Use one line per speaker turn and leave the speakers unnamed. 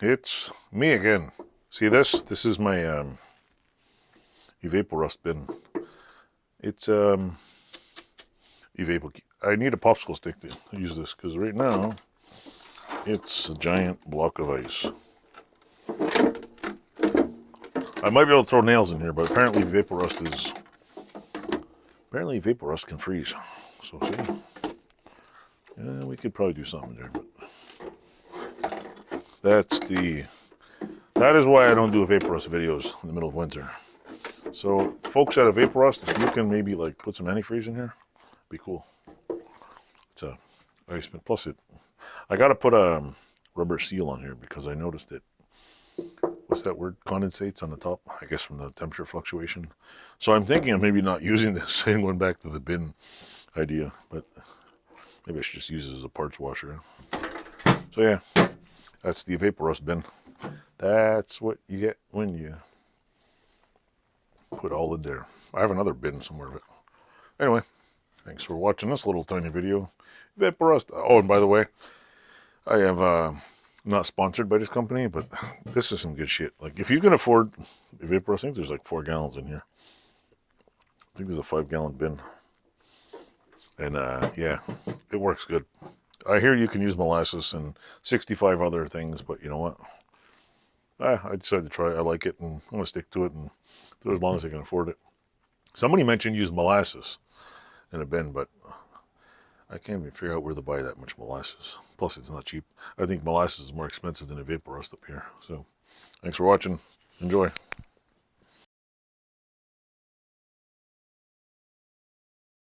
It's me again. See this? This is my EVAPORUST bin. It's I need a popsicle stick to use this because right now it's a giant block of ice. I might be able to throw nails in here, but apparently EVAPORUST can freeze. So see, yeah, we could probably do something there, but that is why I don't do EVAPORUST videos in the middle of winter. So folks at EVAPORUST, if you can maybe like put some antifreeze in here, it'd be cool. It's a ice bin. Plus I gotta put a rubber seal on here because I noticed it. What's that word? Condensates on the top, I guess from the temperature fluctuation. So I'm thinking of maybe not using this and going back to the bin idea, but maybe I should just use it as a parts washer. So yeah, that's the EVAPORUST bin. That's what you get when you put all in there. I have another bin somewhere, but anyway, thanks for watching this little tiny video. EVAPORUST. Oh, and by the way, I have not sponsored by this company, but this is some good shit. Like if you can afford EVAPORUST, I think there's like 4 gallons in here. I think there's a 5-gallon bin, and yeah, it works good. I hear you can use molasses and 65 other things, but you know what? I decided to try it. I like it, and I'm gonna stick to it and do it as long as I can afford it. Somebody mentioned use molasses in a bin, but I can't even figure out where to buy that much molasses. Plus, it's not cheap. I think molasses is more expensive than EVAPORUST up here. So, thanks for watching. Enjoy.